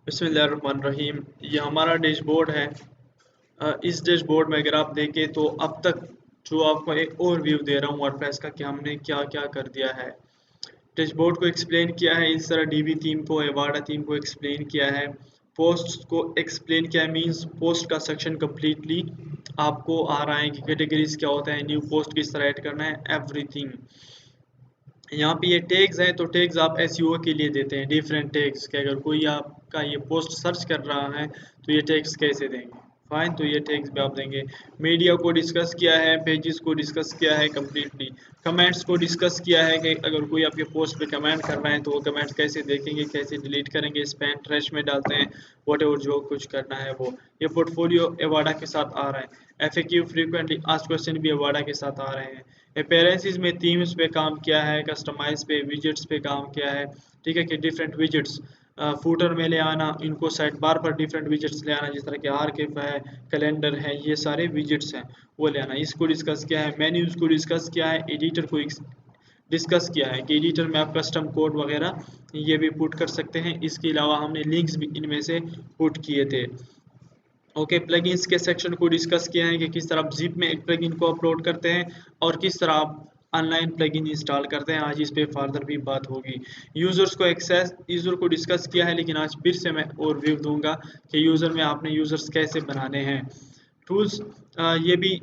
बिस्मिल्लाहिर्रहमानिर्रहीम। ये हमारा डैशबोर्ड है। इस डैशबोर्ड में अगर आप देखें तो अब तक जो आपको एक ओवरव्यू दे रहा हूँ वर्डप्रेस का कि हमने क्या क्या कर दिया है। डैशबोर्ड को एक्सप्लेन किया है, इस तरह डीबी थीम को, एवाडा थीम को एक्सप्लेन किया है, पोस्ट को एक्सप्लेन किया है। मींस पोस्ट का सेक्शन कम्प्लीटली आपको आ रहा है कि कैटेगरीज क्या होता है, न्यू पोस्ट किस तरह ऐड करना है, एवरीथिंग। यहाँ पे ये टैग्स हैं, तो टैग्स आप एसईओ के लिए देते हैं, डिफरेंट टैग्स के। अगर कोई आपका ये पोस्ट सर्च कर रहा है तो ये टैग्स कैसे देंगे, फाइन, तो ये टैग्स भी आप देंगे। मीडिया को डिस्कस किया है, पेजेस को डिस्कस किया है कम्प्लीटली, कमेंट्स को डिस्कस किया है कि अगर कोई आपके पोस्ट पे कमेंट कर रहा है तो वो कमेंट्स कैसे देखेंगे, कैसे डिलीट करेंगे, स्पैम ट्रैश में डालते हैं, वट एवर जो कुछ करना है वो। ये पोर्टफोलियो एवाडा के साथ आ रहा है। एफएक्यू फ्रीक्वेंटली आस्क्ड क्वेश्चन भी एवाडा के साथ आ रहे हैं। अपेरेंसेस में थीम्स पे काम किया है, कस्टमाइज पे, विजेट्स पे काम किया है। ठीक है कि डिफरेंट विजेट्स फूटर में ले आना, इनको साइड बार पर डिफरेंट विजेट्स ले आना, जिस तरह के आर्किव है, कैलेंडर है, ये सारे विजेट्स हैं वो ले आना। इसको डिस्कस किया है। मेन्यूज को डिस्कस किया है। एडिटर को डिस्कस किया है कि एडिटर में आप कस्टम कोड वगैरह ये भी पुट कर सकते हैं। इसके अलावा हमने लिंक्स भी इनमें से पुट किए थे। ओके, प्लगइन्स के सेक्शन को डिस्कस किया है कि किस तरह आप जिप में एक प्लगइन को अपलोड करते हैं और किस तरह आप ऑनलाइन प्लगइन इंस्टॉल करते हैं। आज इस पे फर्दर भी बात होगी। यूज़र्स को एक्सेस, यूज़र को डिस्कस किया है, लेकिन आज फिर से मैं ओवरव्यू दूंगा कि यूज़र में आपने यूज़र्स कैसे बनाने हैं। टूल्स, ये भी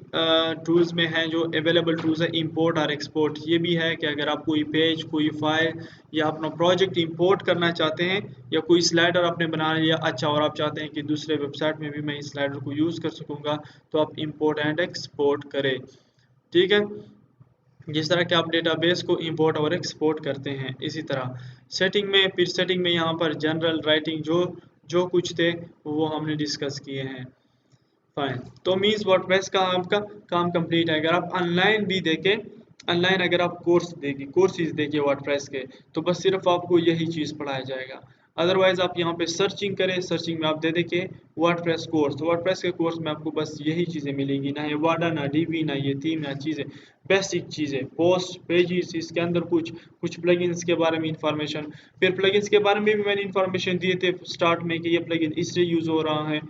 टूल्स में है जो अवेलेबल टूल्स है, इंपोर्ट और एक्सपोर्ट। ये भी है कि अगर आप कोई पेज, कोई फाइल या अपना प्रोजेक्ट इंपोर्ट करना चाहते हैं, या कोई स्लाइडर आपने बना लिया अच्छा और आप चाहते हैं कि दूसरे वेबसाइट में भी मैं इस स्लाइडर को यूज़ कर सकूंगा, तो आप इंपोर्ट एंड एक्सपोर्ट करें। ठीक है, जिस तरह के आप डेटाबेस को इंपोर्ट और एक्सपोर्ट करते हैं, इसी तरह सेटिंग में, फिर सेटिंग में यहाँ पर जनरल राइटिंग जो जो कुछ थे वो हमने डिस्कस किए हैं। फाइन, तो मीन्स वर्डप्रेस का आपका काम कंप्लीट है। अगर आप ऑनलाइन भी देखें, ऑनलाइन अगर आप कोर्सेज देखिए वर्डप्रेस के, तो बस सिर्फ आपको यही चीज़ पढ़ाया जाएगा। अदरवाइज आप यहाँ पे सर्चिंग करें, सर्चिंग में आप दे देखिए वर्डप्रेस कोर्स, तो वर्डप्रेस के कोर्स में आपको बस यही चीज़ें मिलेंगी, ना ये वाडा, ना डीबी, ना ये थीम, ना चीज़ें, बेसिक चीज़ें, पोस्ट पेजेस, इसके अंदर कुछ कुछ प्लगइन्स के बारे में इंफॉर्मेशन। फिर प्लगइन्स के बारे में भी मैंने इंफॉर्मेशन दिए थे स्टार्ट में कि ये प्लगइन इससे यूज़ हो रहा है,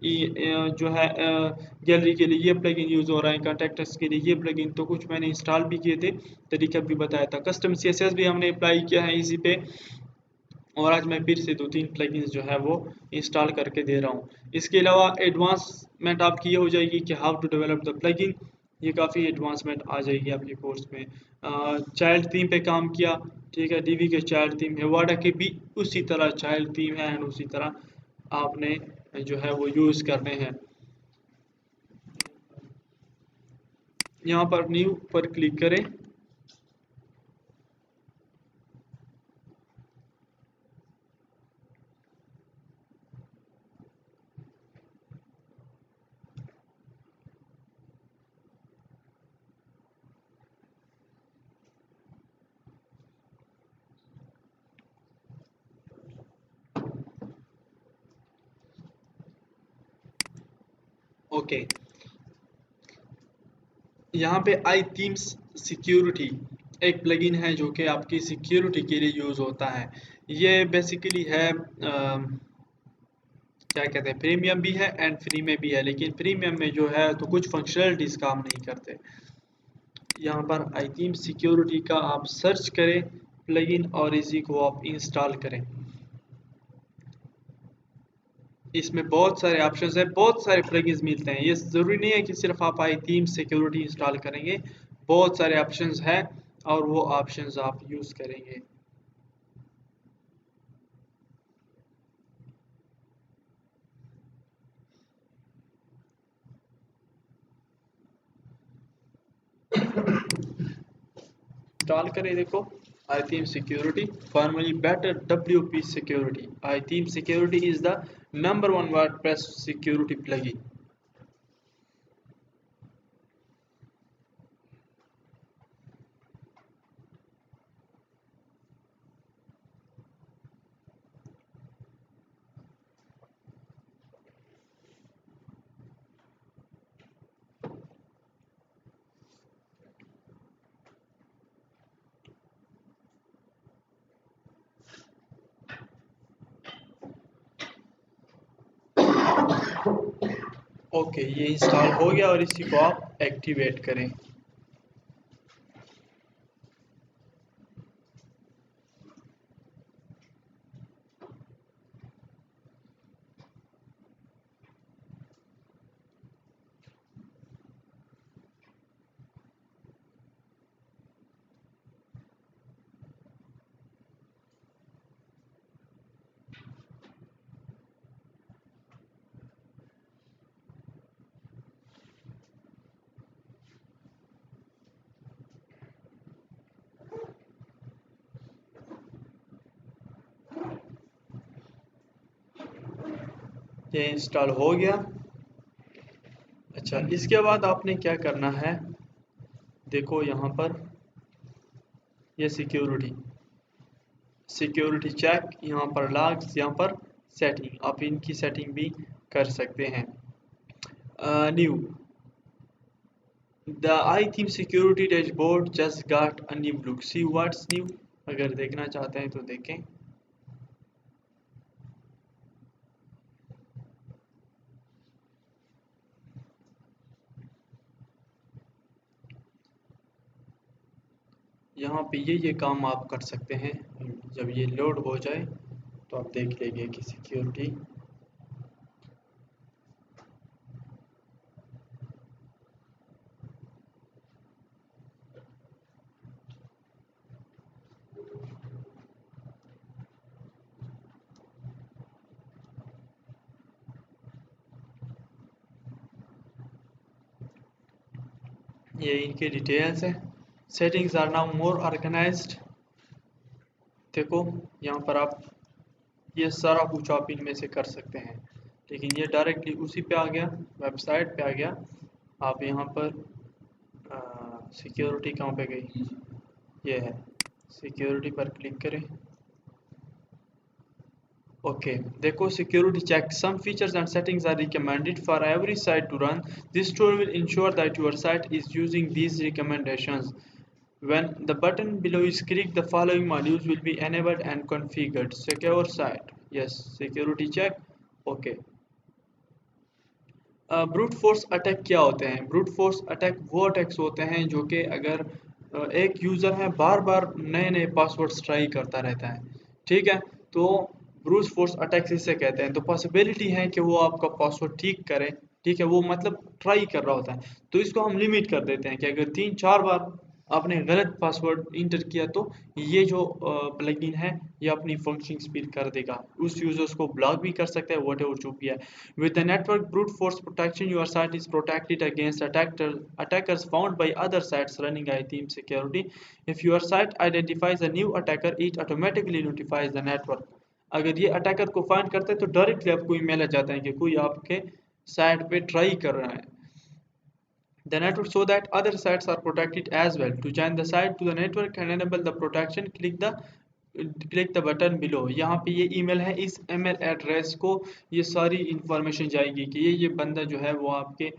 जो है गैलरी के लिए ये प्लगइन यूज़ हो रहा है, कॉन्टैक्ट्स के लिए ये प्लगइन, तो कुछ मैंने इंस्टॉल भी किए थे, तरीका भी बताया था। कस्टम सीएसएस भी हमने अप्लाई किया है इसी पे, और आज मैं फिर से 2-3 प्लगइन्स जो है वो इंस्टॉल करके दे रहा हूँ। इसके अलावा एडवांसमेंट आपकी ये हो जाएगी कि how to develop the plugin, ये काफ़ी एडवांसमेंट आ जाएगी आपके कोर्स में। चाइल्ड थीम पे काम किया, ठीक है, डीवी के चाइल्ड थीम है, वाडा के भी उसी तरह चाइल्ड थीम है, एंड उसी तरह आपने जो है वो यूज़ करने हैं। यहाँ पर न्यू पर क्लिक करें। ओके, यहाँ पे आई थीम्स सिक्योरिटी एक प्लगइन है जो कि आपकी सिक्योरिटी के लिए यूज़ होता है। ये बेसिकली है क्या कहते हैं, प्रीमियम भी है एंड फ्री में भी है, लेकिन प्रीमियम में जो है तो कुछ फंक्शनलिटीज़ काम नहीं करते। यहाँ पर आई थीम सिक्योरिटी का आप सर्च करें प्लगइन और इसी को आप इंस्टॉल करें। इसमें बहुत सारे ऑप्शंस हैं, बहुत सारे प्लगइन्स मिलते हैं। ये ज़रूरी नहीं है कि सिर्फ आप आई थीम सिक्योरिटी इंस्टॉल करेंगे, बहुत सारे ऑप्शंस हैं और वो ऑप्शंस आप यूज़ करेंगे। इंस्टॉल करें, देखो iThemes security, formerly better WP security. IThemes security is the number one WordPress security plugin. Okay, ये इंस्टॉल हो गया और इसी को आप एक्टिवेट करें। ये इंस्टॉल हो गया। अच्छा, इसके बाद आपने क्या करना है, देखो यहाँ पर ये सिक्योरिटी चेक, यहाँ पर लॉग्स, यहाँ पर सेटिंग, आप इनकी सेटिंग भी कर सकते हैं। New the I theme security dashboard just got a new look, see what's new. अगर देखना चाहते हैं तो देखें। यहाँ पे ये काम आप कर सकते हैं। जब ये लोड हो जाए तो आप देख लेंगे कि सिक्योरिटी ये इनके डिटेल्स है। Settings are now more organised. देखो यहाँ पर आप ये सारा कुछ आप इनमें से कर सकते हैं, लेकिन ये डायरेक्टली उसी पे आ गया, वेबसाइट पे आ गया। आप यहाँ पर सिक्योरिटी कहाँ पे गई, ये है, सिक्योरिटी पर क्लिक करें। ओके, देखो security check, some features and settings are recommended for every site to run, this tool will ensure that your site is using these recommendations. When the button below is clicked, the following modules will be enabled and configured. Secure site, yes, security check, okay. Brute force attack क्या होते हैं? Brute force attack वो attacks होते हैं जो कि अगर एक यूज़र है बार बार नए नए पासवर्ड्स ट्राई करता रहता है, ठीक है, तो ब्रूट फोर्स अटैक्स इसे कहते हैं। तो पॉसिबिलिटी है कि वो आपका पासवर्ड ठीक करे, ठीक है, वो मतलब ट्राई कर रहा होता है, तो इसको हम लिमिट कर देते हैं कि अगर 3-4 बार आपने गलत पासवर्ड इंटर किया तो ये जो प्लगइन है ये अपनी फंक्शनिंग स्पीड कर देगा, उस यूजर्स को ब्लॉक भी कर सकता है, वट एवर जो भी है। With the network brute force protection, your site is protected against attackers found by other sites running ITM security. If your site identifies a new attacker, it automatically notifies the network. अगर ये attacker को find करता है तो directly आपको email आ जाता है कि कोई आपके साइट पे ट्राई कर रहा है। The network so that other sites are protected as well. To join the site to the network and enable the protection, click the button below. यहाँ पे ये ईमेल है, इस ईमेल एड्रेस को ये सारी इंफॉर्मेशन जाएगी कि ये बंदा जो है वो आपके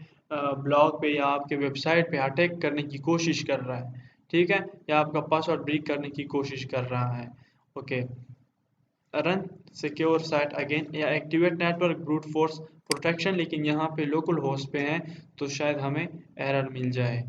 ब्लॉग पे या आपके वेबसाइट पे अटैक करने की कोशिश कर रहा है, ठीक है, या आपका पासवर्ड ब्रेक करने की कोशिश कर रहा है। Okay, run secure site again या activate network brute force protection, लेकिन यहाँ पे लोकल होस्ट पे हैं तो शायद हमें एरर मिल जाए।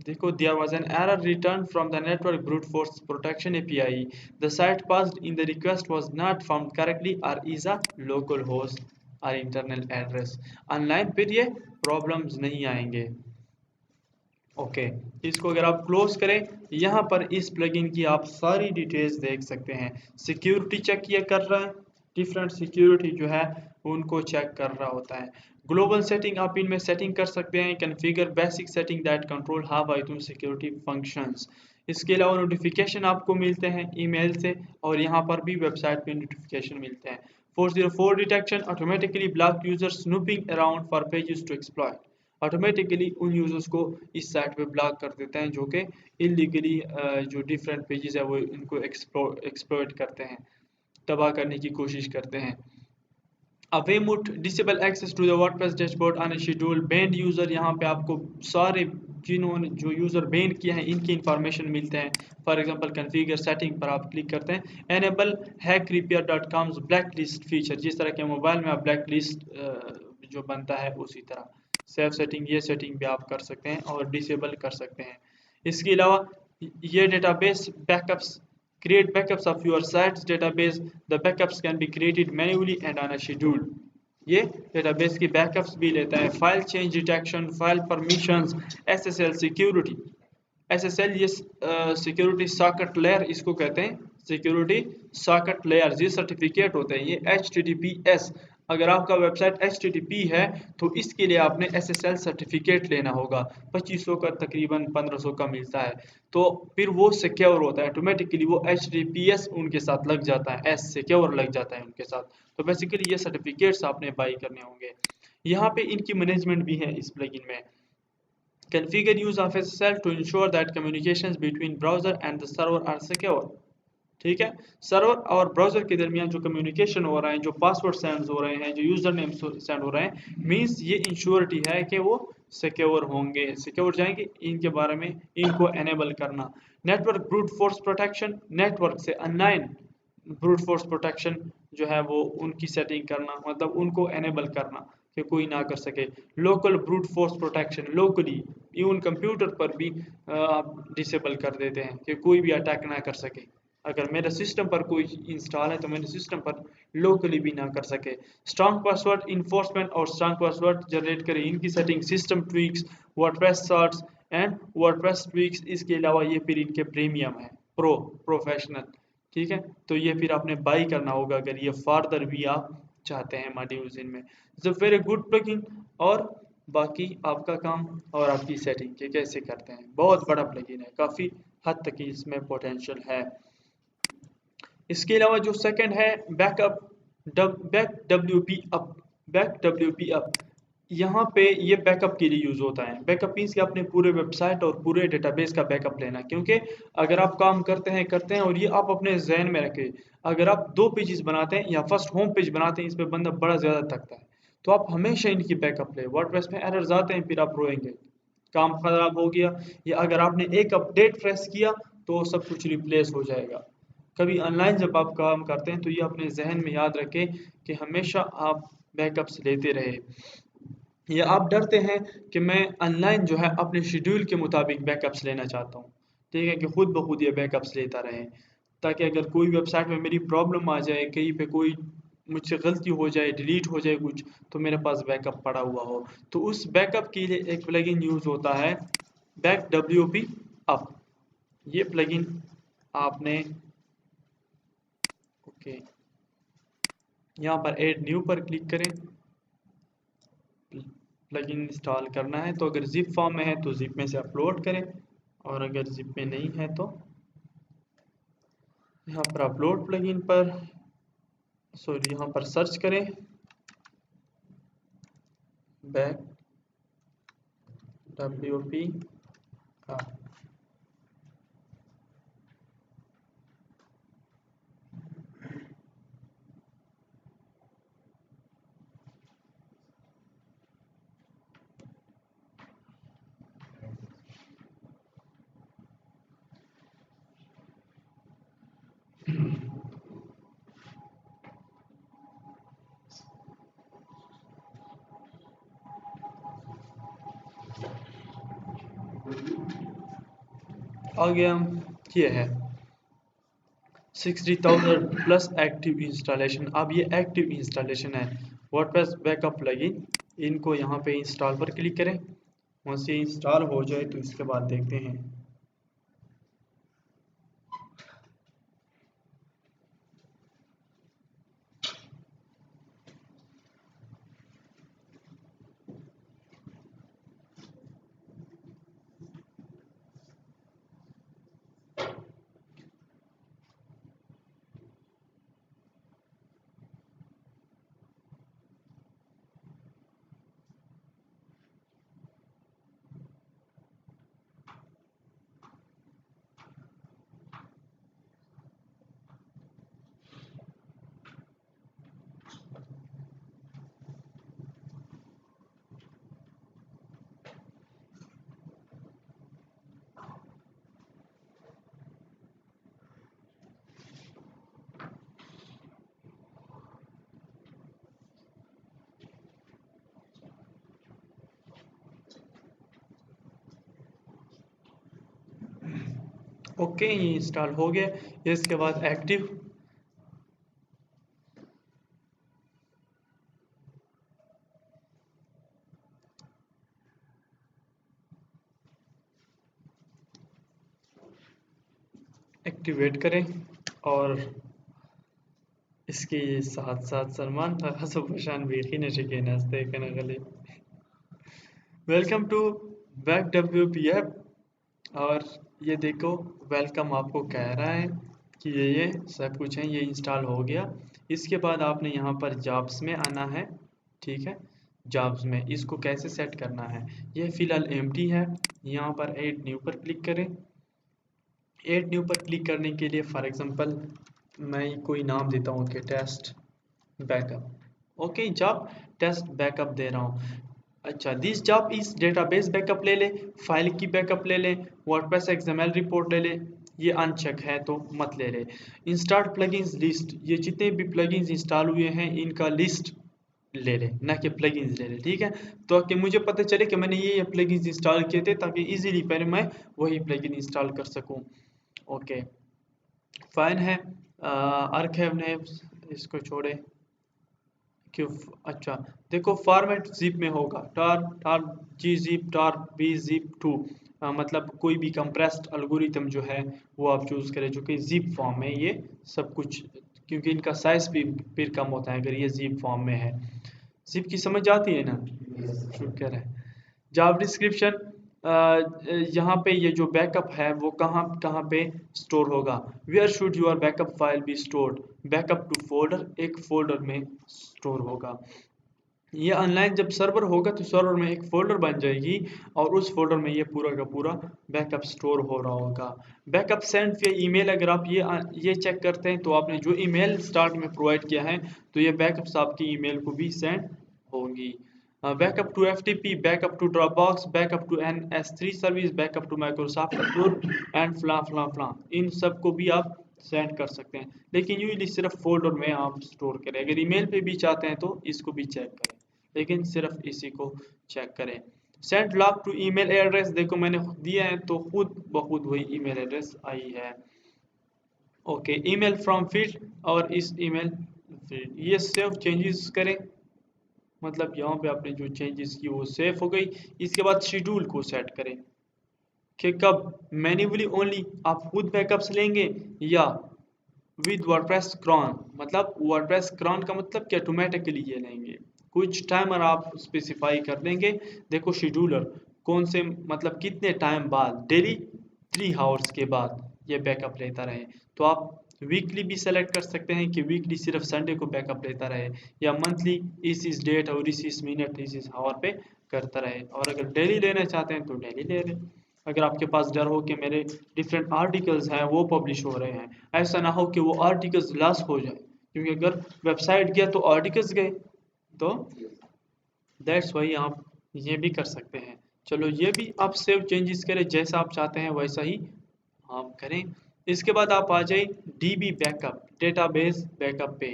देखो, there was an error returned from the network brute force protection API. The site passed in the request was not found correctly or is a local host or internal address. Online फिर ये problems नहीं आएंगे। Okay, इसको अगर आप close करें, यहाँ पर इस प्लगइन की आप सारी डिटेल्स देख सकते हैं। सिक्योरिटी चेक ये कर रहा है, डिफरेंट सिक्योरिटी जो है उनको चेक कर रहा होता है। ग्लोबल सेटिंग, आप इनमें सेटिंग कर सकते हैं। Configure basic setting that control how item security functions. इसके अलावा नोटिफिकेशन आपको मिलते हैं ईमेल से, और यहाँ पर भी वेबसाइट पे नोटिफिकेशन मिलते हैं। 404 detection, automatically block user snooping around for pages to exploit. Automatically उन यूजर्स को इस साइट पे ब्लॉक कर देते हैं जो कि इलीगली जो डिफरेंट पेजेस है वो इनको एक्सप्लॉइट करते हैं, तबाह करने की कोशिश करते हैं। Weymouth disable access to the WordPress dashboard on a schedule, banned user, यहाँ पे आपको सारे जिन्होंने जो यूज़र बैन किया है इनकी इंफॉर्मेशन मिलते हैं। फॉर एग्जांपल कॉन्फ़िगर सेटिंग पर आप क्लिक करते हैं, enable hackrepair.com's black list feature, जिस तरह के मोबाइल में आप ब्लैक लिस्ट जो बनता है उसी तरह सेव सेटिंग, ये सेटिंग भी आप कर सकते हैं और डिसेबल कर सकते हैं। इसके अलावा ये database backups, create backups of your site's database. The backups can be created manually and on a schedule. ये डेटाबेस की बैकअप्स भी लेता है। File change detection, file permissions, SSL security. SSL ये सिक्योरिटी सॉकेट लेयर इसको कहते हैं, security socket layer. ये सर्टिफिकेट होते हैं, ये HTTPS। अगर आपका वेबसाइट HTTP है तो इसके लिए आपने SSL सर्टिफिकेट लेना होगा। 2500 का तकरीबन 1500 का मिलता है। तो फिर वो सिक्योर होता है, ऑटोमेटिकली वो HTTPS उनके साथ लग जाता है, एस सिक्योर लग जाता है उनके साथ। तो बेसिकली ये सर्टिफिकेट्स आपने बाई करने होंगे। यहाँ पे इनकी मैनेजमेंट भी है इस प्लगइन में। Configure use of SSL to ensure that communications between browser and the server are secure. ठीक है, सर्वर और ब्राउजर के दरमियान जो कम्युनिकेशन हो रहा है, जो पासवर्ड सेंड हो रहे हैं, जो यूजर नेम सेंड हो रहे हैं, मींस ये इंश्योरिटी है कि वो सिक्योर होंगे, सिक्योर जाएंगे। इनके बारे में इनको एनेबल करना। Network brute force protection, network से अनलाइन ब्रूट फोर्स प्रोटेक्शन जो है वो उनकी सेटिंग करना, मतलब उनको एनेबल करना कि कोई ना कर सके। Local brute force protection, locally even computer पर भी आप डिसेबल कर देते हैं कि कोई भी अटैक ना कर सके। अगर मेरे सिस्टम पर कोई इंस्टॉल है तो मेरे सिस्टम पर लोकली भी ना कर सके। स्ट्रॉन्ग पासवर्ड इन्फोर्समेंट और स्ट्रॉन्ग पासवर्ड जनरेट करें, इनकी setting. System tweaks, WordPress shirts and WordPress tweaks. इसके अलावा ये फिर इनके प्रीमियम है, प्रोफेशनल। ठीक है, तो ये फिर आपने बाई करना होगा अगर ये फर्दर भी आप चाहते हैं मॉड्यूल्स इनमें। It's a very good plugin. और बाकी आपका काम और आपकी सेटिंग के कैसे करते हैं, बहुत बड़ा प्लगइन है, काफ़ी हद तक इसमें पोटेंशियल है। इसके अलावा जो सेकंड है backup, back W up, back W up. यहाँ पे ये बैकअप के लिए यूज़ होता है। बैकअप मीन्स कि अपने पूरे वेबसाइट और पूरे डेटाबेस का बैकअप लेना, क्योंकि अगर आप काम करते हैं और ये आप अपने जहन में रखें, अगर आप 2 पेजेस बनाते हैं या फर्स्ट होम पेज बनाते हैं, इस पर बंदा बड़ा ज़्यादा थकता है, तो आप हमेशा इनकी बैकअप लें। वर्डप्रेस में एरर्स आते हैं, फिर आप रोएंगे, काम खराब हो गया, या अगर आपने एक अपडेट प्रेस किया तो सब कुछ रिप्लेस हो जाएगा। कभी ऑनलाइन जब आप काम करते हैं तो ये अपने जहन में याद रखें कि हमेशा आप बैकअप्स लेते रहे। या आप डरते हैं कि मैं ऑनलाइन जो है अपने शेड्यूल के मुताबिक बैकअप्स लेना चाहता हूँ, ठीक है, कि खुद ब खुद ये बैकअप्स लेता रहे, ताकि अगर कोई वेबसाइट में मेरी प्रॉब्लम आ जाए, कहीं पे कोई मुझसे गलती हो जाए, डिलीट हो जाए कुछ, तो मेरे पास बैकअप पड़ा हुआ हो। तो उस बैकअप के लिए एक प्लगइन यूज़ होता है, बैक डब्ल्यू अप। ये प्लगइन आपने ओके यहाँ पर ऐड न्यू पर क्लिक करें, प्लगइन इंस्टॉल करना है। तो अगर जिप फॉर्म में है तो जिप में से अपलोड करें, और अगर जिप में नहीं है तो यहाँ पर अपलोड प्लगइन पर, सॉरी यहाँ पर सर्च करें बैक डब्ल्यूपी का। आगे हम ये है 60,000 प्लस एक्टिव इंस्टॉलेशन। अब ये एक्टिव इंस्टॉलेशन है वर्डप्रेस बैकअप प्लगइन। इनको यहाँ पे इंस्टॉल पर क्लिक करें, once ये इंस्टॉल हो जाए तो इसके बाद देखते हैं। ओके, ये इंस्टॉल हो गया। इसके बाद एक्टिवेट करें और इसके साथ साथ सलमान हसन बेखी नशे नाश्ते कना गले वेलकम टू बैक WPF। और ये देखो, वेलकम आपको कह रहा है कि ये सब कुछ है, ये इंस्टॉल हो गया। इसके बाद आपने यहाँ पर जॉब्स में आना है, ठीक है। जॉब्स में इसको कैसे सेट करना है, ये फिलहाल एम्प्टी है। यहाँ पर ऐड न्यू पर क्लिक करें। ऐड न्यू पर क्लिक करने के लिए फॉर एग्जांपल मैं कोई नाम देता हूँ कि test backup. Okay, job test backup दे रहा हूँ। अच्छा, दिस जॉब इस डेटाबेस बैकअप ले ले, फाइल की बैकअप ले ले, वर्डप्रेस एक्सएमएल रिपोर्ट ले ले। ये अनचेक है तो मत ले ले। इंस्टॉल प्लगइन्स लिस्ट, ये जितने भी प्लगइन्स इंस्टॉल हुए हैं इनका लिस्ट ले ले, ना कि प्लगइन्स ले ले, ठीक है। तो कि मुझे पता चले कि मैंने ये प्लगइन्स इंस्टॉल किए थे, ताकि इजीली पहले मैं वही प्लगइन इंस्टॉल कर सकूं। ओके, फाइन है। आर्काइव ने इसको छोड़े क्यों। अच्छा, देखो फॉर्मेट जिप में होगा, टार टार जी जिप, टार बी जिप 2। मतलब कोई भी कंप्रेस्ड एल्गोरिथम जो है वो आप चूज करें जो कि जिप फॉर्म में ये सब कुछ, क्योंकि इनका साइज भी फिर कम होता है अगर ये जिप फॉर्म में है। जिप की समझ आती है ना, शुक्र है। जॉब डिस्क्रिप्शन, यहाँ पे ये जो बैकअप है वो कहाँ कहाँ पे स्टोर होगा। Where should your backup file be stored, backup to folder, एक फोल्डर में स्टोर होगा। ये ऑनलाइन जब सर्वर होगा तो सर्वर में एक फोल्डर बन जाएगी और उस फोल्डर में ये पूरा का पूरा बैकअप स्टोर हो रहा होगा। बैकअप सेंड पे ईमेल, अगर आप ये चेक करते हैं तो आपने जो ईमेल स्टार्ट में प्रोवाइड किया है तो ये बैकअप्स आपकी ईमेल को भी सेंड होंगी। Backup to FTP, backup to Dropbox, backup to NS3 service, backup to Microsoft Azure and फ्ला फ्ला फ्ला, इन सब को भी आप सेंड कर सकते हैं। लेकिन यूजली सिर्फ फोल्डर में आप स्टोर करें। अगर ईमेल पे भी चाहते हैं तो इसको भी चेक करें, लेकिन सिर्फ इसी को चेक करें। Send log to email address, देखो मैंने दिया है तो खुद ब खुद वही ईमेल एड्रेस आई है। ओके, ईमेल फ्रॉम फील्ड, और इस ईमेल फील्ड ये सेव चेंजेस करें, मतलब यहाँ पे आपने जो चेंजेस की वो सेव हो गई। इसके बाद शेड्यूल को सेट करें कि कब मैन्युअली ओनली आप खुद बैकअप्स लेंगे या विद वर्डप्रेस क्रॉन, मतलब वर्डप्रेस क्रॉन का मतलब कि ऑटोमेटिकली ये लेंगे। कुछ टाइमर आप स्पेसिफाई कर देंगे। देखो शेड्यूलर कौन से, मतलब कितने टाइम बाद, डेली 3 आवर्स के बाद ये बैकअप लेता रहे। तो आप वीकली भी सेलेक्ट कर सकते हैं कि वीकली सिर्फ संडे को बैकअप लेता रहे, या मंथली इस डेट और इस मिनट इस आवर पे करता रहे। और अगर डेली लेना चाहते हैं तो डेली ले लें। अगर आपके पास डर हो कि मेरे डिफरेंट आर्टिकल्स हैं वो पब्लिश हो रहे हैं, ऐसा ना हो कि वो आर्टिकल्स लॉस हो जाए, क्योंकि अगर वेबसाइट गया तो आर्टिकल्स गए। तो दैट्स वाई आप ये भी कर सकते हैं। चलो, ये भी आप सेव चेंजेस करें, जैसा आप चाहते हैं वैसा ही आप करें। इसके बाद आप आ जाए DB बैकअप, डेटाबेस बैकअप पे।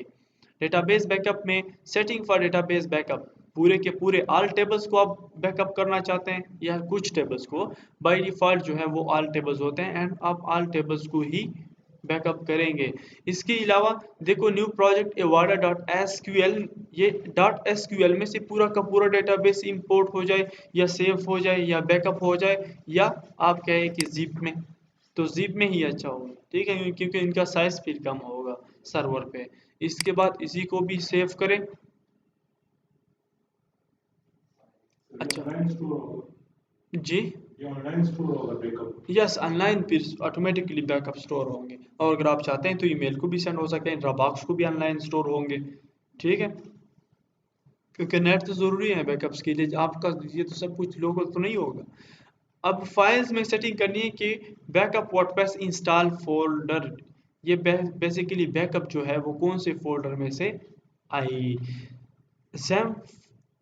डेटाबेस बैकअप में सेटिंग फॉर डेटाबेस बैकअप, पूरे के पूरे ऑल टेबल्स को आप बैकअप करना चाहते हैं या कुछ टेबल्स को। बाय डिफ़ॉल्ट जो है वो ऑल टेबल्स होते हैं एंड आप ऑल टेबल्स को ही बैकअप करेंगे। इसके अलावा देखो न्यू प्रोजेक्ट एवाडा डॉट एसक्यूएल, ये डॉट एसक्यूएल में से पूरा का पूरा डेटाबेस इंपोर्ट हो जाए या सेव हो जाए या बैकअप हो जाए, या आप कहें कि जिप में, तो जिप में ही अच्छा होगा, ठीक है, क्योंकि इनका साइज फिर कम होगा सर्वर पे। इसके बाद इसी को भी सेव करें। अच्छा जी, ये ऑनलाइन स्टोर होगा बैकअप। यस, ऑनलाइन फिर ऑटोमेटिकली बैकअप स्टोर होंगे। और अगर आप चाहते हैं तो ईमेल को भी सेंड हो सकते हैं, ड्रॉपबॉक्स को भी ऑनलाइन स्टोर होंगे, ठीक है। क्योंकि नेट तो ज़रूरी है बैकअप्स के लिए, आपका ये तो सब कुछ लोकल तो नहीं होगा। अब फाइल्स में सेटिंग करनी है कि बैकअप वर्डप्रेस इंस्टॉल फोल्डर, ये बेसिकली बैकअप जो है वो कौन से फोल्डर में से आई। जैम,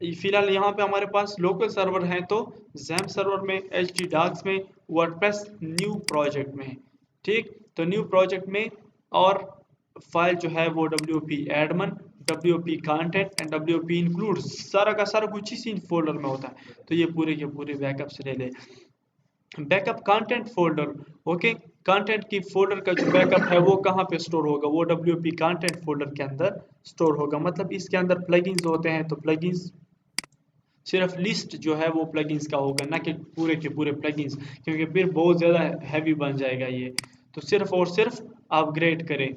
फिलहाल यहाँ पे हमारे पास लोकल सर्वर है तो जैम सर्वर में, htdocs में, वर्डप्रेस न्यू प्रोजेक्ट में, ठीक। तो न्यू प्रोजेक्ट में, और फाइल जो है वो wp admin, wp content and wp include, सारा का सारा कुछ इसी फोल्डर में होता है। तो ये पूरे के पूरे बैकअप्स ले ले। Backup content folder, okay, content की फोल्डर का जो बैकअप है वो कहाँ पे स्टोर होगा, वो WP कंटेंट फोल्डर के अंदर स्टोर होगा। मतलब इसके अंदर प्लगइन्स होते हैं, तो प्लगइन्स सिर्फ लिस्ट जो है वो प्लगइन्स का होगा, ना कि पूरे के पूरे प्लगइन्स, क्योंकि फिर बहुत ज़्यादा हैवी बन जाएगा ये। तो सिर्फ और सिर्फ अपग्रेड करें,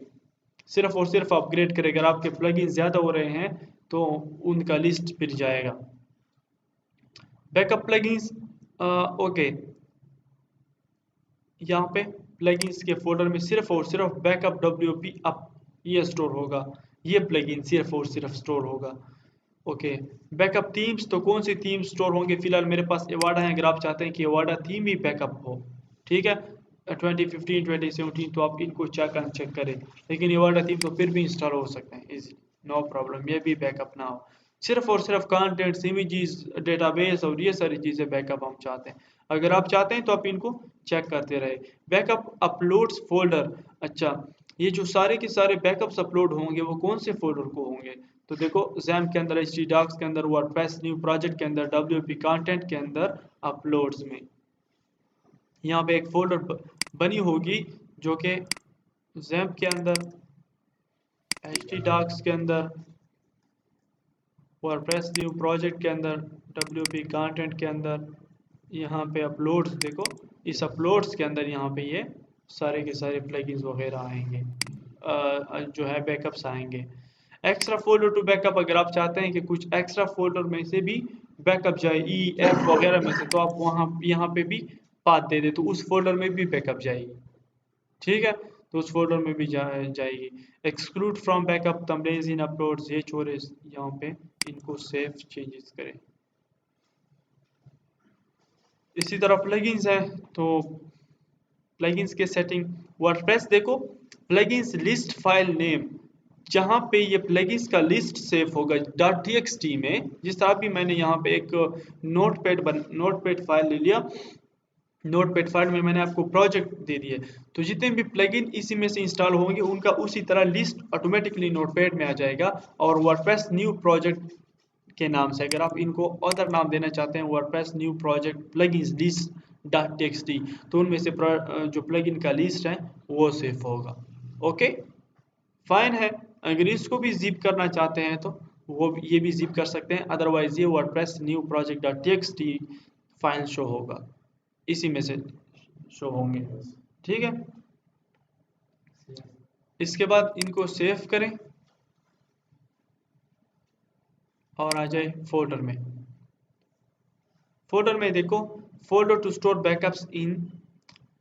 सिर्फ और सिर्फ अपग्रेड करें। अगर आपके प्लगइन्स ज़्यादा हो रहे हैं तो उनका लिस्ट फिर जाएगा। बैकअप प्लगइन्स, ओके, यहाँ पे प्लगइन्स के फोल्डर में सिर्फ और सिर्फ बैकअप WP अप ये स्टोर होगा, ये प्लगइन सिर्फ और सिर्फ स्टोर होगा। ओके, बैकअप थीम्स, तो कौन सी थीम स्टोर होंगे? फिलहाल मेरे पास एवाडा है, अगर आप चाहते हैं कि एवाडा थीम ही बैकअप हो, ठीक है, 2015 2017, तो आप इनको चेक करें। लेकिन एवाडा थीम तो फिर भी इंस्टॉल हो सकते हैं इजी, नो प्रॉब्लम, ये भी बैकअप ना हो। सिर्फ और सिर्फ कंटेंट्स, इमेजेस, डेटाबेस और ये सारी चीज़ें बैकअप हम चाहते हैं। अगर आप चाहते हैं तो आप इनको चेक करते रहे। बैकअप अपलोड्स फोल्डर, अच्छा, ये जो सारे के सारे बैकअप्स अपलोड होंगे वो कौन से फोल्डर को होंगे? तो देखो, जैम के अंदर, htdocs के अंदर, वर्डप्रेस न्यू प्रोजेक्ट के अंदर, WP कंटेंट के अंदर, अपलोड्स में यहाँ पे एक फोल्डर बनी होगी जो कि जैम के अंदर, htdocs के अंदर, वर्डप्रेस न्यू प्रोजेक्ट के अंदर, WP कंटेंट के अंदर, यहाँ पे अपलोड्स देखो, इस अपलोड्स के अंदर यहाँ पे ये सारे के सारे प्लगइन्स वगैरह आएंगे, जो है बैकअप्स आएंगे। एक्स्ट्रा फोल्डर टू बैकअप, अगर आप चाहते हैं कि कुछ एक्स्ट्रा फोल्डर में से भी बैकअप जाए, EF वगैरह में से, तो आप वहाँ यहाँ पे भी पाथ दे दे, तो उस फोल्डर में भी बैकअप जाएगी, ठीक है, तो उस फोल्डर में भी जाएगी। Exclude from backup thumbnails in uploads, ये छोरे यहाँ पे, इनको सेफ चेंजेस करें। इसी तरह प्लगइन्स है, तो प्लगइन्स के सेटिंग, वर्डप्रेस देखो, प्लगइन्स लिस्ट फाइल नेम, जहाँ पे ये प्लगइन्स का लिस्ट सेव होगा .txt में, जिस तरह भी मैंने यहाँ पे एक नोटपैड फाइल ले लिया, नोटपैड फाइल में मैंने आपको प्रोजेक्ट दे दिए, तो जितने भी प्लगइन इसी में से इंस्टॉल होंगे उनका उसी तरह लिस्ट ऑटोमेटिकली नोटपैड में आ जाएगा। और वर्डप्रेस न्यू प्रोजेक्ट के नाम से, अगर आप इनको अदर नाम देना चाहते हैं, WordPress new project plugins list .txt, तो उनमें से जो प्लगइन का लिस्ट है वो सेव होगा। ओके, फाइन है। अगर इसको भी जिप करना चाहते हैं तो वो ये भी जिप कर सकते हैं, अदरवाइज ये WordPress new project .txt file show होगा, इसी में से शो होंगे, ठीक है। इसके बाद इनको सेव करें और आ जाए फोल्डर में। फोल्डर में देखो, folder to store backups in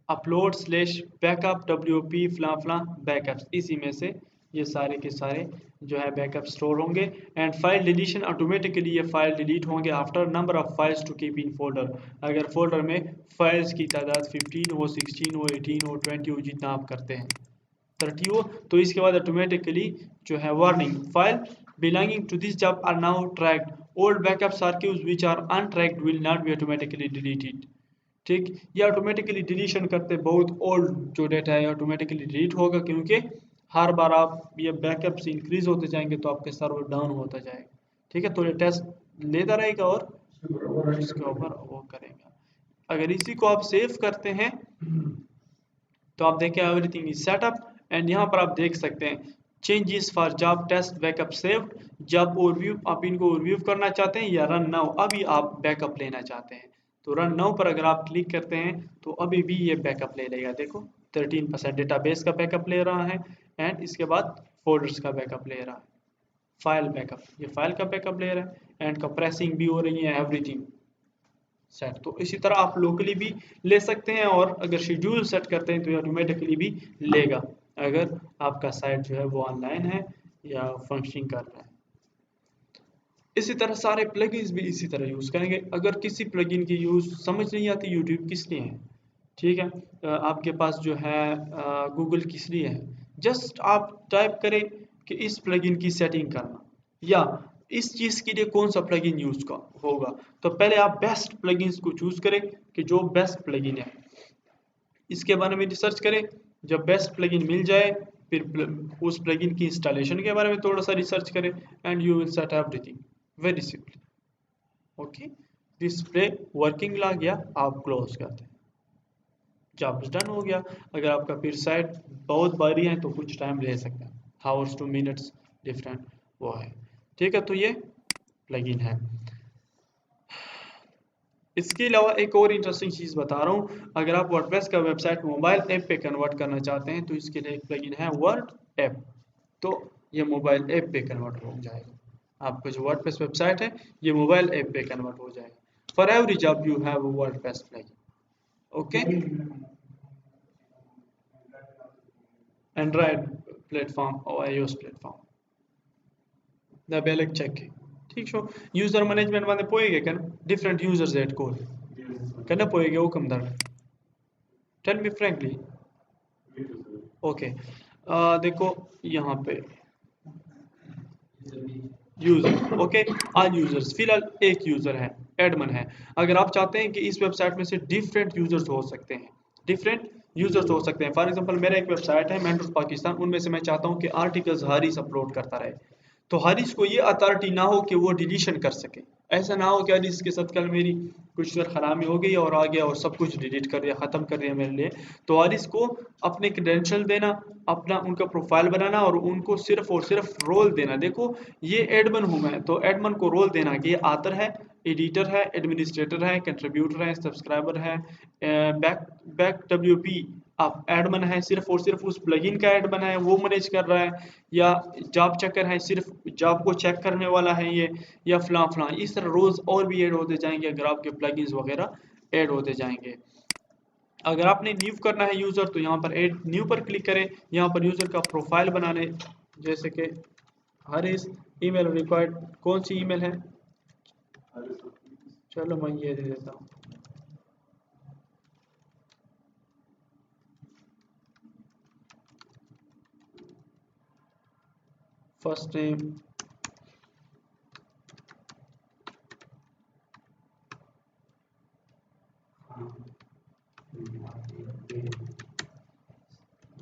upload slash backup WP फला फला बैकअप्स, इसी में से ये सारे के सारे जो है बैकअप स्टोर होंगे। एंड फाइल डिलीशन, ऑटोमेटिकली ये फाइल डिलीट होंगे after number of files to keep in folder, अगर फोल्डर में फाइल्स की तादाद 15 हो, 16 हो, 18 हो, 20 हो, जितना आप करते हैं, 30 हो, तो इसके बाद ऑटोमेटिकली जो है warning, file belonging to this job are now tracked, old backups archives which are untracked will not be automatically deleted, ठीक, ये ऑटोमेटिकली डिलीशन करते, बहुत ओल्ड जो डेटा है ऑटोमेटिकली डिलीट होगा, क्योंकि हर बार आप ये बैकअप्स इंक्रीज होते जाएंगे तो आपके सर्वर डाउन होता जाएगा, ठीक है, तो ये टेस्ट लेता रहेगा और उसके ऊपर वो करेगा। अगर इसी को आप सेव करते हैं तो आप देखें एवरीथिंग इज सेटअप, एंड यहाँ पर आप देख सकते हैं changes for job test backup saved, जब ओवरव्यू आप इनको ओवरव्यू करना चाहते हैं या रन नाउ अभी आप बैकअप लेना चाहते हैं, तो रन नाउ पर अगर आप क्लिक करते हैं तो अभी भी ये बैकअप ले लेगा। देखो 13% डेटाबेस का बैकअप ले रहा है, एंड इसके बाद फोल्डर्स का बैकअप ले रहा है, फाइल बैकअप, ये फाइल का बैकअप ले रहा है, एंड कंप्रेसिंग भी हो रही है, एवरीथिंग सेट। तो इसी तरह आप लोकली भी ले सकते हैं, और अगर शेड्यूल सेट करते हैं तो ये ऑटोमेटिकली भी लेगा, अगर आपका साइट जो है वो ऑनलाइन है या फंक्शनिंग कर रहा है। इसी तरह सारे प्लगइन्स भी इसी तरह यूज़ करेंगे। अगर किसी प्लगइन की यूज़ समझ नहीं आती, यूट्यूब किस लिए है, ठीक है, आपके पास जो है गूगल किस लिए है, जस्ट आप टाइप करें कि इस प्लगइन की सेटिंग करना, या इस चीज़ के लिए कौन सा प्लगइन यूज़ का होगा, तो पहले आप बेस्ट प्लगइन्स को चूज़ करें कि जो बेस्ट प्लगइन है, इसके बारे में रिसर्च करें। जब बेस्ट प्लगइन मिल जाए फिर उस प्लगइन की इंस्टॉलेशन के बारे में थोड़ा सा रिसर्च करें, and you will set everything very simply. Okay, display working log या आप क्लोज करते हैं। जॉब डन हो गया। अगर आपका फिर साइट बहुत भारी है तो कुछ टाइम ले सकता है, हावर्स टू मिनट्स डिफरेंट वो है। ठीक है, तो ये प्लगइन है। इसके अलावा एक और इंटरेस्टिंग चीज़ बता रहा हूँ, अगर आप वर्डप्रेस का वेबसाइट मोबाइल ऐप पे कन्वर्ट करना चाहते हैं तो इसके लिए एक प्लगइन है वर्ड ऐप, तो ये मोबाइल ऐप पे कन्वर्ट हो जाएगा। आपका जो वर्डप्रेस वेबसाइट है ये मोबाइल ऐप पे कन्वर्ट हो जाएगा। For every job you have a WordPress plugin. Okay, Android platform और iOS platform the Belak check ठीक शो यूजर मैनेजमेंट माने पोएगे कन डिफरेंट यूजर्स एट कोड कन पोएगे वो कम दर टेल मी फ्रैंकली। ओके, देखो यहाँ पे यूजर, ओके, ऑल यूजर्स, फिलहाल एक यूजर है, एडमन है। अगर आप चाहते हैं कि इस वेबसाइट में से डिफरेंट यूजर्स हो सकते हैं, डिफरेंट यूजर्स हो सकते हैं, फॉर एग्जांपल मेरा एक वेबसाइट है मेंटोस पाकिस्तान, उनमें से मैं चाहता हूँ कि आर्टिकल्स हारिस अपलोड करता रहे, तो हारिस को ये अथॉरिटी ना हो कि वो डिलीशन कर सके। ऐसा ना हो कि हारिस के साथ कल मेरी कुछ खराबी हो गई और आ गया और सब कुछ डिलीट कर दिया, ख़त्म कर दिया मेरे लिए। तो हारिस को अपने क्रेडेंशियल देना, अपना उनका प्रोफाइल बनाना और उनको सिर्फ और सिर्फ रोल देना। देखो ये एडमन हूँ मैं, तो एडमन को रोल देना कि ये आतर है, एडिटर है, एडमिनिस्ट्रेटर है, कंट्रीब्यूटर है, सब्सक्राइबर है, बैक WP आप एडमन है, सिर्फ और सिर्फ उस प्लगइन का एडमन है, वो मैनेज कर रहा है, या जॉब चेकर है, सिर्फ जॉब को चेक करने वाला है ये, या फलां फलां। इस तरह रोज और भी ऐड होते जाएंगे अगर आपके प्लगइन्स वगैरह ऐड होते जाएंगे। अगर आपने न्यू करना है यूज़र तो यहाँ पर ऐड न्यू पर क्लिक करें, यहाँ पर यूज़र का प्रोफाइल बनाने, जैसे कि हर इस ईमेल रिक्वायर्ड, कौन सी ईमेल है, चलो मैं ये दे देता हूँ, first name,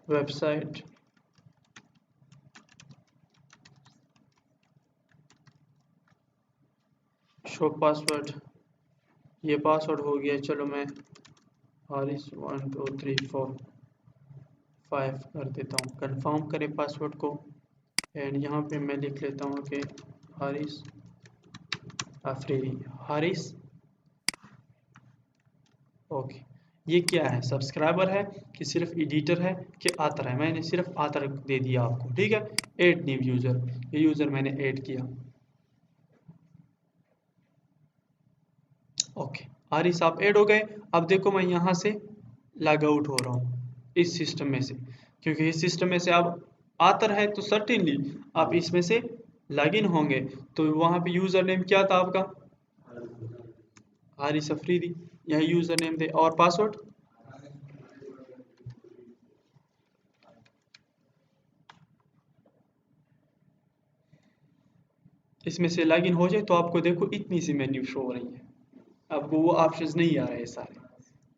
website, show password, ये पासवर्ड हो गया। चलो मैं हारिस 1 2 3 4 5 कर देता हूँ, कंफर्म करें पासवर्ड को। एंड यहाँ पे मैं लिख लेता हूँ कि हारिस अफरीदी, हारिस। ओके, ये क्या है, सब्सक्राइबर है कि सिर्फ एडिटर है कि आतर है, मैंने सिर्फ आतर दे दिया आपको। ठीक है, ऐड न्यू यूज़र, ये यूज़र मैंने ऐड किया। ओके, हारिस आप ऐड हो गए। अब देखो मैं यहाँ से लॉग आउट हो रहा हूँ इस सिस्टम में से, क्योंकि इस सिस्टम में से अब आतर है तो सर्टेनली आप इसमें से लॉग इन होंगे। तो वहाँ पे यूज़र नेम क्या था आपका, हारिस अफरीदी, यही यूज़र नेम थे, और पासवर्ड इसमें से लॉग इन हो जाए तो आपको देखो इतनी सी मेन्यू शो हो रही है, आपको वो ऑप्शंस नहीं आ रहे सारे।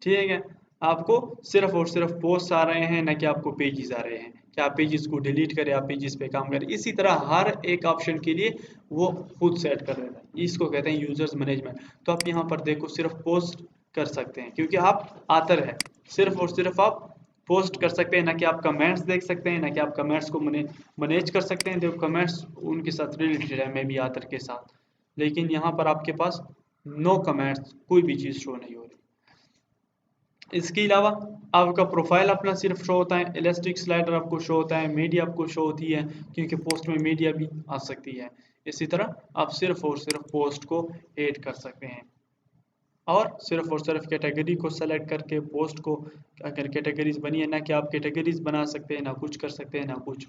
ठीक है, आपको सिर्फ और सिर्फ पोस्ट आ रहे हैं, ना कि आपको पेजेस आ रहे हैं कि आप पेजेस को डिलीट करें, आप पेजेस पे काम करें। इसी तरह हर एक ऑप्शन के लिए वो खुद सेट कर देता है, इसको कहते हैं यूजर्स मैनेजमेंट। तो आप यहाँ पर देखो सिर्फ पोस्ट कर सकते हैं क्योंकि आप आतर है, सिर्फ और सिर्फ आप पोस्ट कर सकते हैं, ना कि आप कमेंट्स देख सकते हैं, ना कि आप कमेंट्स को मैनेज कर सकते हैं। देखो कमेंट्स उनके साथ रिलेटेड है, मे बी आतर के साथ, लेकिन यहाँ पर आपके पास नो कमेंट्स, कोई भी चीज़ शो नहीं हो रही। इसके अलावा आपका प्रोफाइल अपना सिर्फ शो होता है, इलास्टिक स्लाइडर आपको शो होता है, मीडिया आपको शो होती है क्योंकि पोस्ट में मीडिया भी आ सकती है। इसी तरह आप सिर्फ और सिर्फ पोस्ट को ऐड कर सकते हैं और सिर्फ कैटेगरी को सेलेक्ट करके पोस्ट को, अगर कैटेगरीज बनी है, ना कि आप कैटेगरीज बना सकते हैं, ना कुछ कर सकते हैं, ना कुछ।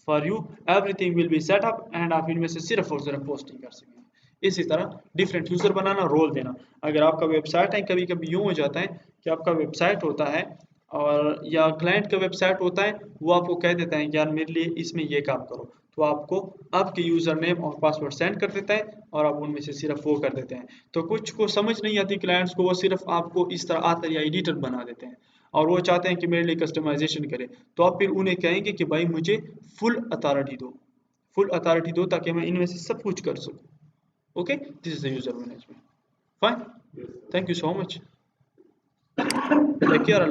For you everything will be set up and आप इनमें से सिर्फ और सिर्फ पोस्टिंग कर सकेंगे। इसी तरह डिफरेंट यूज़र बनाना, रोल देना। अगर आपका वेबसाइट है, कभी कभी यूँ हो जाता है कि आपका वेबसाइट होता है और या क्लाइंट का वेबसाइट होता है, वो आपको कह देता है कि यार मेरे लिए इसमें ये काम करो, तो आपको आपके यूज़र नेम और पासवर्ड सेंड कर देता है और आप उनमें से सिर्फ वो कर देते हैं। तो कुछ को समझ नहीं आती क्लाइंट्स को, वो सिर्फ आपको इस तरह आतर या एडिटर बना देते हैं और वो चाहते हैं कि मेरे लिए कस्टमाइजेशन करें। तो आप फिर उन्हें कहेंगे कि भाई मुझे फुल अथॉरिटी दो, फुल अथॉरिटी दो ताकि मैं इनमें से सब कुछ कर सकूँ। Okay, this is the user management. Fine, thank you so much, take care, Allah.